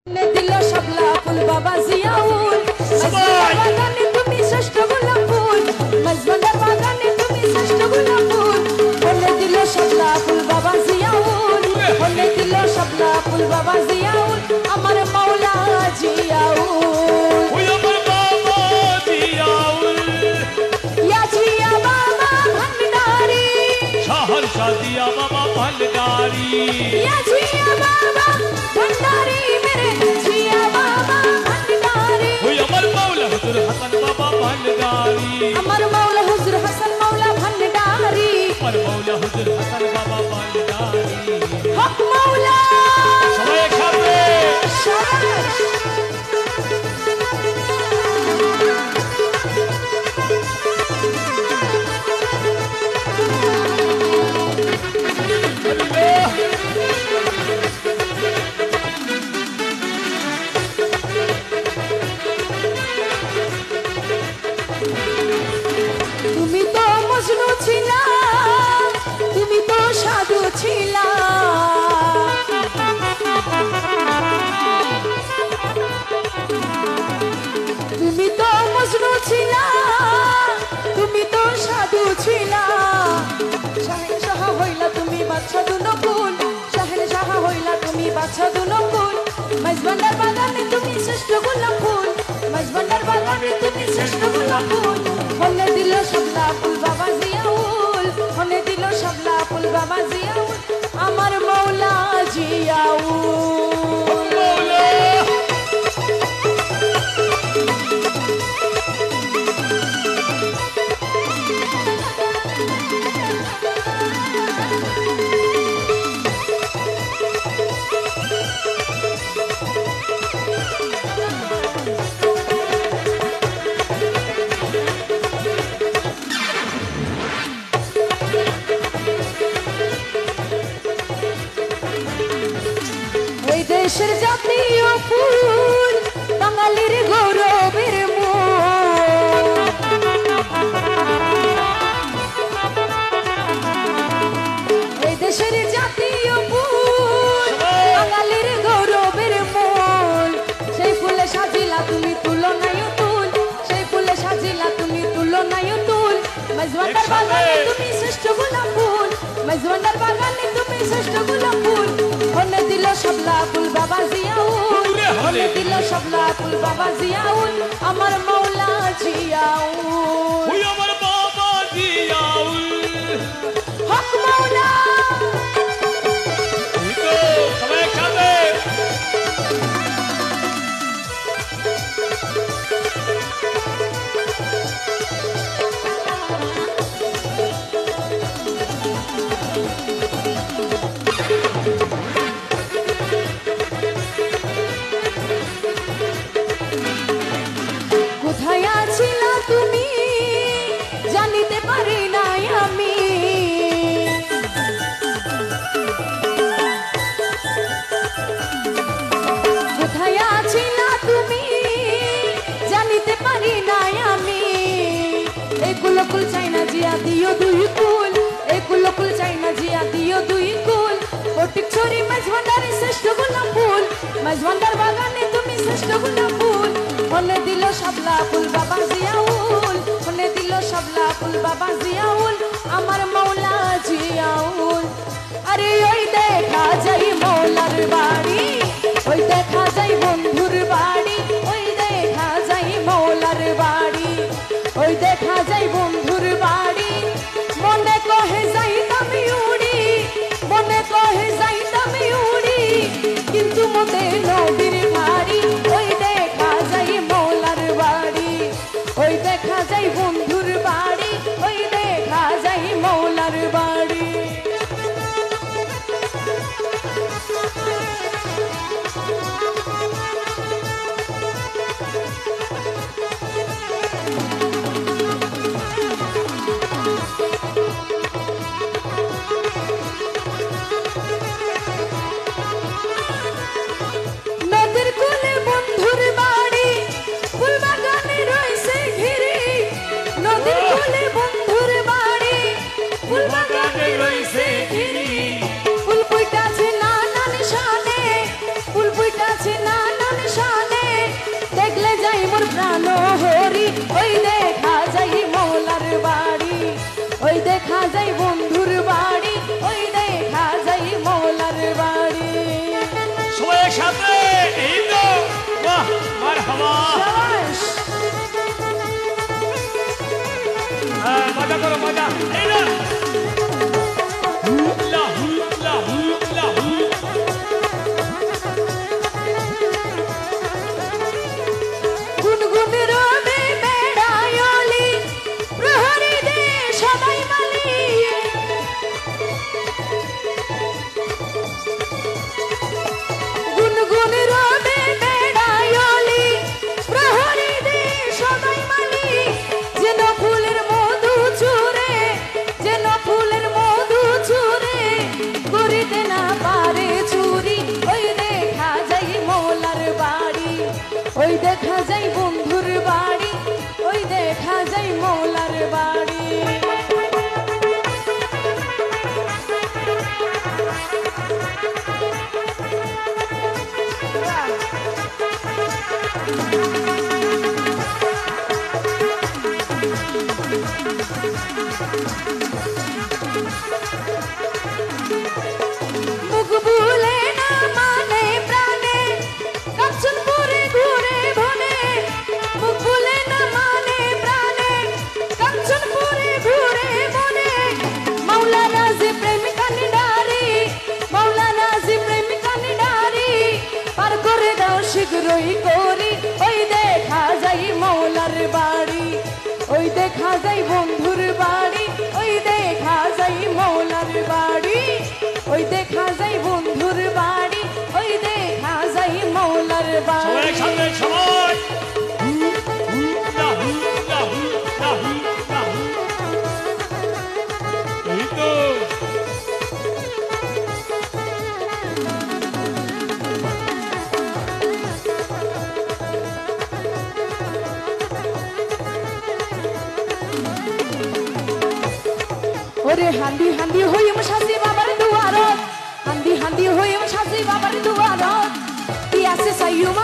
দিল শাপলা ফুল বাবা জিয়াউল বাগানে তুমি শ্রেষ্ঠ গোলাপ ফুল মজবন্দার বাগানে তুমি শ্রেষ্ঠ গোলাপ ফুল বলে দিল শাপলা ফুল বাবা জিয়াউল বলে দিল শাপলা ফুল বাবা জিয়াউল আমার মাওলা জিয়াউল ওই আমার বাবা জিয়াউল ইয়া জিয়া বাবা ভান্ডারি শহর শাদিয়া বাবা ভান্ডারি ইয়া জিয়া বাবা ভান্ডারি মেরে জিয়া বাবা ভান্ডারি ওই আমার মাওলা হুজুর হাসান বাবা ভান্ডারি আমার মাওলা হুজুর হাসান মাওলা ভান্ডারি আমার মাওলা হুজুর হাসান বাবা ভান্ডারি হক মাওলা সবাই খাবে শাবাশ তুমি তো মজনু ছিলা তুমি তো সাধু ছিলা তুমি তো মজনু ছিলা তুমি তো সাধু ছিলা শাহেন শাহ হইলা তুমি বাচ্চা দুনকুল শাহেন শাহ হইলা তুমি বাচ্চা দুনকুল মজবন্দার বাগানে তুমি শ্রেষ্ঠ গোলাপ ফুল মজবন্দার বাগানে তুমি শ্রেষ্ঠ গোলাপ ফুল হলে দিল শাপলা ফুল বাবা জিয়াউল হলে দিল শাপলা ফুল বাবা জিয়াউল আমার মাওলা জিয়াউল মাওলা এই দেশের জাতীয় ফুল বাঙালির গৌরবের মূল এই দেশের জাতীয় ফুল বাঙালির গৌরবের মূল সেই ফুলে সাজিলা তুমি তুলনায় তুল সেই ফুলে সাজিলা তুমি তুলনায় তুল মজবন্দার বাগানে তুমি শ্রেষ্ঠ গোলাপ ফুল মজবন্দার বাগানে তুমি শ্রেষ্ঠ গোলাপ ফুল হলে দিল শাপলা ফুল বাবা জিয়াউল হলে দিল শাপলা ফুল বাবা জিয়াউল আমার মাওলা জিয়াউল ওই আমার বাবা জিয়াউল হক মাওলা ওই তো সবাই খাবে কোথায় আছিলা তুমি জানিতে পারি নাই আমি কোথায় আছিলা তুমি জানিতে পারি নাই আমি এগুলো কুল চাই না জিয়া দিও দুই কুল এগুলো কুল চাই না জিয়া দিও দুই কুল ফটিক ছড়ি মজবন্দারি শ্রেষ্ঠ গোলাপ ফুল মজবন্দার বাগানে তুমি শ্রেষ্ঠ গোলাপ ফুল হলে দিল শাপলা ফুল বাবা জিয়াউল হলে দিল শাপলা ফুল বাবা জিয়াউল আমার মাওলা জিয়াউল আরে ওই দেখা যাই মৌলার বাড়ি ওই দেখা যাই বন্ধুর বাড়ি ওই দেখা যাই মৌলার বাড়ি ওই দেখা যাই বন্ধুর বাড়ি মনে কহে যাইতাম উড়ি মনে কহে যাইতাম উড়ি কিন্তু মতে নদীর ভারী ওই দেখা যাই মৌলার বাড়ি ওই দেখা যাই বন্ধুর বাড়ি ওই দেখা যাই মৌলার বাড়ি নদীর কুলে এই তো বাহ মারহাবা শাবাশ। হ্যাঁ মজা করো মজা এই না লাহু লাহু লাহু গুনগুন রবে বেড়ায়লি প্রহরী দে সবাই মালি গুনগুন রবে বেড়ায়লি প্রহরী দে সবাই মালি যেন ফুলের মধু চুরে যেন ফুলের মধু চুরে করিতে না পারে চুরি ওই দেখা যাই মোলার বাড়ি ওই দেখা যাই বন্ধুর বাড়ি ওই দেখা যাই মোলার বাড়ি মুখ ভুলে না মানে প্রাণে কাঞ্চনপুরে ঘুরে ভনে মুখ ভুলে না মানে প্রাণে কাঞ্চনপুরে ঘুরে ভনে মাওলানা জি প্রেমিকা নিডারি মাওলানা জি প্রেমিকা নিডারি পার করে দাও শীঘ্রই করি ওই দেখা যাই মৌলার বাড়ি ওই দেখা যাই বন্ধুর বাড়ি ওই দেখা যাই মৌলার বাড়ি ওই দেখা যাই বন্ধুর বাড়ি ওই দেখা যাই মৌলার সবাই বাড়ি একসাথে সবাই লাহু লাহু লাহু লাহু এই তো ওরে হান্দি হান্দি হইম শাসি বাবার দুয়ারত হান্দি হান্দি হইম শাসি বাবার দুয়ারত কি আছে সাইয়ুমা